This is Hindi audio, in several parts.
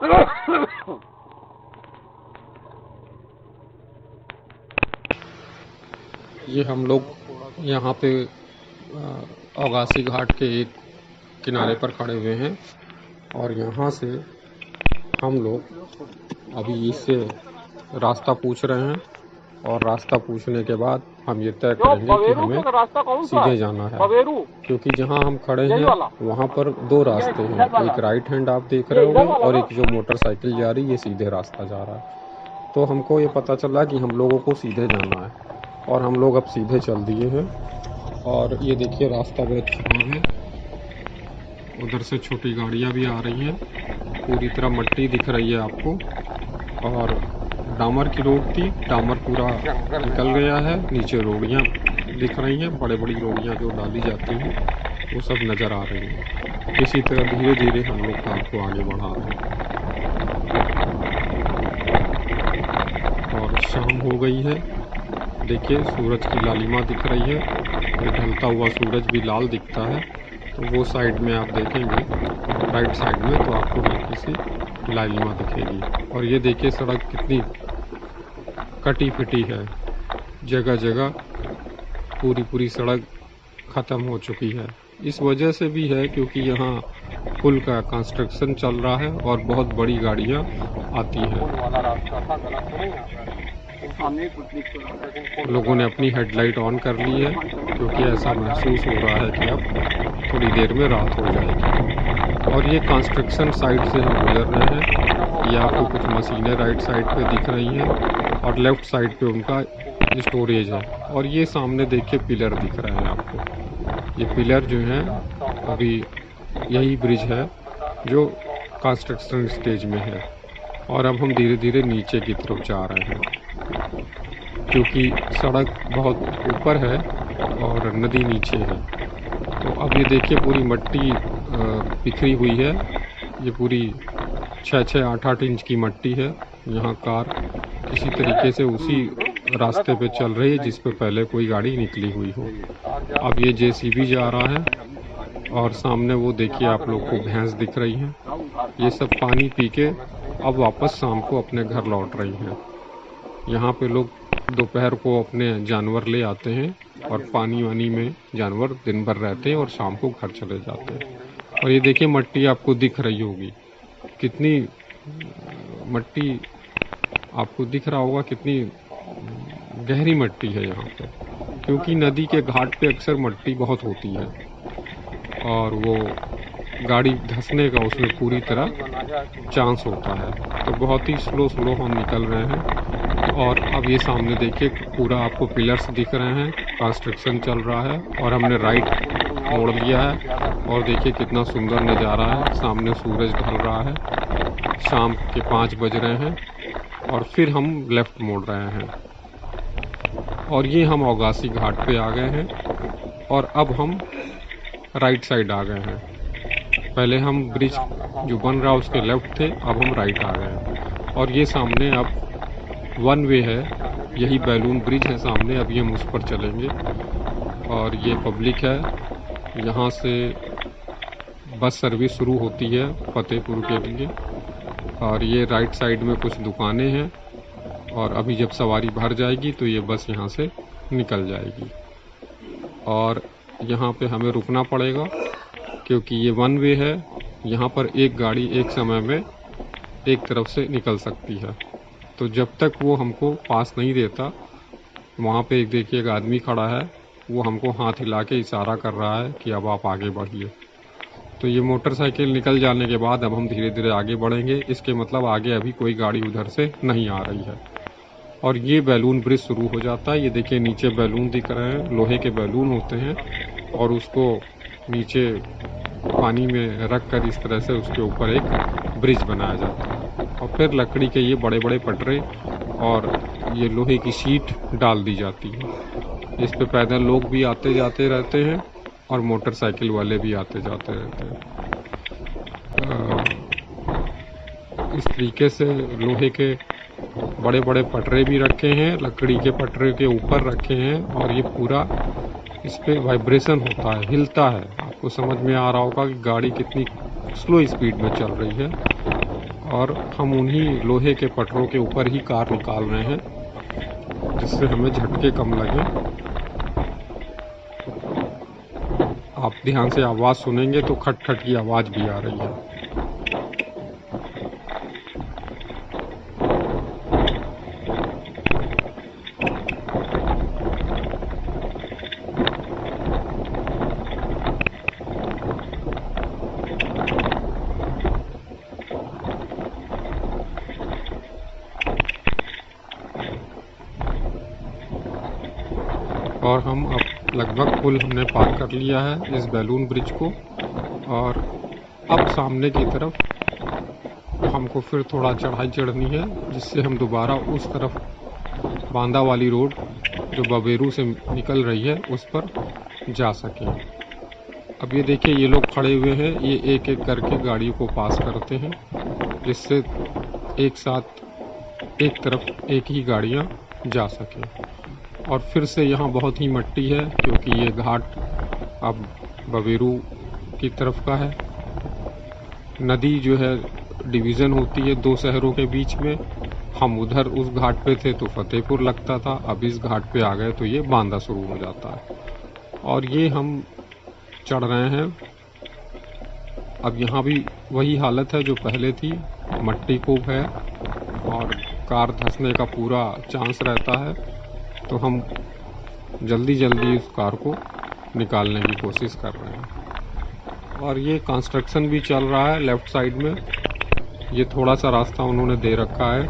ये हम लोग यहाँ पे औगासी घाट के एक किनारे पर खड़े हुए हैं और यहाँ से हम लोग अभी इससे रास्ता पूछ रहे हैं और रास्ता पूछने के बाद हम ये तय करेंगे कि हमें सीधे जाना है, क्योंकि जहाँ हम खड़े हैं वहाँ पर दो रास्ते हैं। एक राइट हैंड आप देख रहे होंगे और एक जो मोटरसाइकिल जा रही है ये सीधे रास्ता जा रहा है। तो हमको ये पता चला कि हम लोगों को सीधे जाना है और हम लोग अब सीधे चल दिए हैं। और ये देखिए रास्ता बहुत खराब है, उधर से छोटी गाड़ियाँ भी आ रही हैं, पूरी तरह मट्टी दिख रही है आपको। और डामर की रोड थी, डामर पूरा निकल गया है, नीचे रोड़ियाँ दिख रही हैं, बड़े बड़ी रोड़ियाँ जो डाली जाती हैं वो सब नज़र आ रही हैं। इसी तरह धीरे धीरे हम लोग कार को आगे बढ़ा रहे हैं और शाम हो गई है। देखिए सूरज की लालिमा दिख रही है, ये ढलता हुआ सूरज भी लाल दिखता है। तो वो साइड में आप देखेंगे राइट साइड में तो आपको हल्की सी लालिमा दिखेगी। और ये देखिए सड़क कितनी कटी फिटी है, जगह जगह पूरी सड़क ख़त्म हो चुकी है। इस वजह से भी है क्योंकि यहाँ पुल का कंस्ट्रक्शन चल रहा है और बहुत बड़ी गाड़ियाँ आती हैं। लोगों ने अपनी हेडलाइट ऑन कर ली है क्योंकि ऐसा महसूस हो रहा है कि अब थोड़ी देर में रात हो जाएगी। और ये कंस्ट्रक्शन साइट से हम गुजर रहे हैं। ये आपको कुछ मशीनें राइट साइड पे दिख रही हैं और लेफ़्ट साइड पे उनका स्टोरेज है। और ये सामने देखिए पिलर दिख रहे हैं आपको, ये पिलर जो हैं अभी यही ब्रिज है जो कंस्ट्रक्शन स्टेज में है। और अब हम धीरे धीरे नीचे की तरफ जा रहे हैं क्योंकि सड़क बहुत ऊपर है और नदी नीचे है। तो अब ये देखिए पूरी मट्टी बिखरी हुई है, ये पूरी 6-6, 8-8 इंच की मट्टी है। यहाँ कार किसी तरीके से उसी रास्ते पे चल रही है जिस पे पहले कोई गाड़ी निकली हुई हो। अब ये जेसीबी जा रहा है और सामने वो देखिए आप लोग को भैंस दिख रही हैं। ये सब पानी पी के अब वापस शाम को अपने घर लौट रही हैं। यहाँ पे लोग दोपहर को अपने जानवर ले आते हैं और पानी वानी में जानवर दिन भर रहते हैं और शाम को घर चले जाते हैं। और ये देखिए मट्टी आपको दिख रही होगी, कितनी मट्टी आपको दिख रहा होगा, कितनी गहरी मट्टी है यहाँ पे, क्योंकि नदी के घाट पे अक्सर मट्टी बहुत होती है और वो गाड़ी धंसने का उसमें पूरी तरह चांस होता है। तो बहुत ही स्लो हम निकल रहे हैं। और अब ये सामने देखिए पूरा आपको पिलर्स दिख रहे हैं, कंस्ट्रक्शन चल रहा है और हमने राइट मोड़ लिया है। और देखिए कितना सुंदर नज़ारा है, सामने सूरज ढल रहा है, शाम के 5 बज रहे हैं और फिर हम लेफ़्ट मोड़ रहे हैं। और ये हम औगासी घाट पे आ गए हैं और अब हम राइट साइड आ गए हैं। पहले हम ब्रिज जो बन रहा उसके लेफ़्ट थे, अब हम राइट आ गए हैं। और ये सामने अब वन वे है, यही बैलून ब्रिज है सामने, अभी हम उस पर चलेंगे। और ये पब्लिक है, यहाँ से बस सर्विस शुरू होती है फतेहपुर के लिए। और ये राइट साइड में कुछ दुकानें हैं और अभी जब सवारी भर जाएगी तो ये बस यहाँ से निकल जाएगी। और यहाँ पे हमें रुकना पड़ेगा क्योंकि ये वन वे है, यहाँ पर एक गाड़ी एक समय में एक तरफ से निकल सकती है। तो जब तक वो हमको पास नहीं देता, वहाँ पे एक देखिए एक आदमी खड़ा है, वो हमको हाथ हिला के इशारा कर रहा है कि अब आप आगे बढ़िए। तो ये मोटरसाइकिल निकल जाने के बाद अब हम धीरे धीरे आगे बढ़ेंगे, इसके मतलब आगे अभी कोई गाड़ी उधर से नहीं आ रही है। और ये बैलून ब्रिज शुरू हो जाता है। ये देखिए नीचे बैलून दिख रहे हैं, लोहे के बैलून होते हैं और उसको नीचे पानी में रख कर इस तरह से उसके ऊपर एक ब्रिज बनाया जाता है। और फिर लकड़ी के ये बड़े बड़े पटरे और ये लोहे की शीट डाल दी जाती है। इस पे पैदल लोग भी आते जाते रहते हैं और मोटरसाइकिल वाले भी आते जाते रहते हैं। इस तरीके से लोहे के बड़े बड़े पटरे भी रखे हैं, लकड़ी के पटरे के ऊपर रखे हैं और ये पूरा इस पे वाइब्रेशन होता है, हिलता है। आपको समझ में आ रहा होगा कि गाड़ी कितनी स्लो स्पीड में चल रही है। और हम उन्हीं लोहे के पटरों के ऊपर ही कार निकाल रहे हैं जिससे हमें झटके कम लगे। आप ध्यान से आवाज़ सुनेंगे तो खट खट की आवाज़ भी आ रही है। और हम अब लगभग पुल हमने पार कर लिया है इस बैलून ब्रिज को, और अब सामने की तरफ हमको फिर थोड़ा चढ़ाई चढ़नी है जिससे हम दोबारा उस तरफ बांदा वाली रोड जो बबेरू से निकल रही है उस पर जा सकें। अब ये देखिए, ये लोग खड़े हुए हैं, ये एक एक करके गाड़ियों को पास करते हैं जिससे एक साथ एक तरफ एक ही गाड़ियाँ जा सकें। और फिर से यहाँ बहुत ही मिट्टी है क्योंकि ये घाट अब बबेरू की तरफ का है। नदी जो है डिवीज़न होती है दो शहरों के बीच में। हम उधर उस घाट पे थे तो फतेहपुर लगता था, अब इस घाट पे आ गए तो ये बांदा शुरू हो जाता है। और ये हम चढ़ रहे हैं। अब यहाँ भी वही हालत है जो पहले थी, मिट्टी खूब है और कार धंसने का पूरा चांस रहता है, तो हम जल्दी जल्दी इस कार को निकालने की कोशिश कर रहे हैं। और ये कंस्ट्रक्शन भी चल रहा है लेफ़्ट साइड में। ये थोड़ा सा रास्ता उन्होंने दे रखा है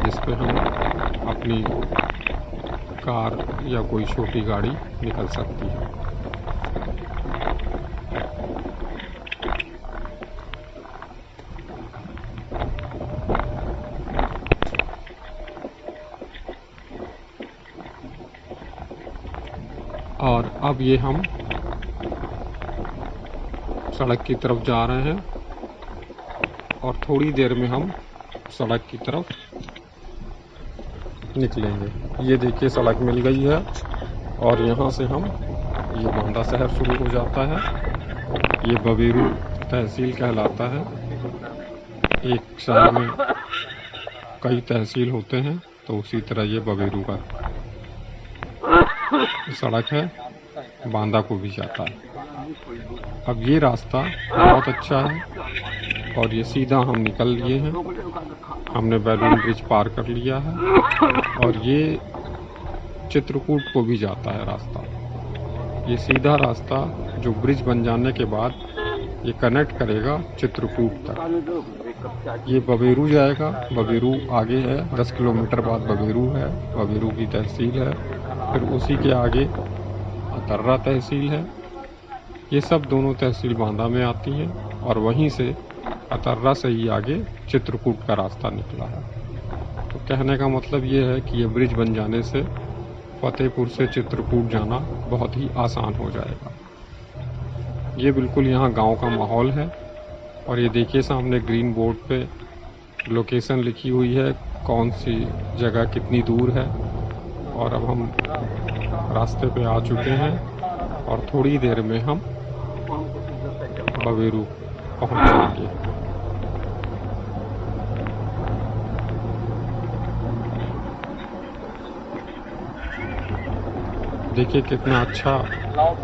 जिस पे हम अपनी कार या कोई छोटी गाड़ी निकल सकती है। और अब ये हम सड़क की तरफ जा रहे हैं और थोड़ी देर में हम सड़क की तरफ निकलेंगे। ये देखिए, सड़क मिल गई है और यहाँ से हम ये बांदा शहर शुरू हो जाता है। ये बबेरू तहसील कहलाता है। एक शहर में कई तहसील होते हैं तो उसी तरह ये बबेरू का सड़क है, बांदा को भी जाता है। अब ये रास्ता बहुत अच्छा है और ये सीधा हम निकल लिए हैं। हमने बैलून ब्रिज पार कर लिया है और ये चित्रकूट को भी जाता है रास्ता। ये सीधा रास्ता जो ब्रिज बन जाने के बाद ये कनेक्ट करेगा चित्रकूट तक। ये बबेरू जाएगा, बबेरू आगे है, 10 किलोमीटर बाद बबेरू है, बबेरू की तहसील है। फिर उसी के आगे अतर्रा तहसील है। ये सब दोनों तहसील बांदा में आती हैं और वहीं से अतर्रा से ही आगे चित्रकूट का रास्ता निकला है। तो कहने का मतलब ये है कि ये ब्रिज बन जाने से फतेहपुर से चित्रकूट जाना बहुत ही आसान हो जाएगा। ये बिल्कुल यहाँ गांव का माहौल है और ये देखिए सामने ग्रीन बोर्ड पे लोकेशन लिखी हुई है, कौन सी जगह कितनी दूर है। और अब हम रास्ते पे आ चुके हैं और थोड़ी देर में हम बबेरू पहुंच जाएंगे। देखिए कितना अच्छा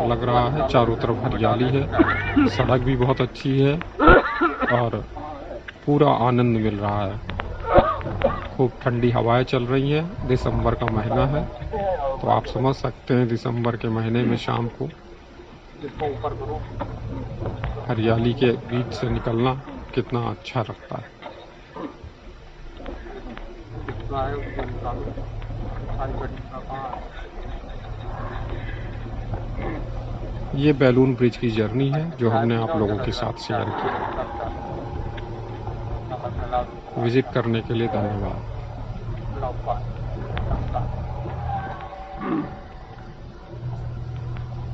लग रहा है, चारों तरफ हरियाली है, सड़क भी बहुत अच्छी है और पूरा आनंद मिल रहा है। खूब ठंडी हवाएं चल रही हैं, दिसंबर का महीना है तो आप समझ सकते हैं दिसंबर के महीने में शाम को हरियाली के बीच से निकलना कितना अच्छा लगता है। ये बैलून ब्रिज की जर्नी है जो हमने आप लोगों के साथ शेयर की। विजिट करने के लिए धन्यवाद।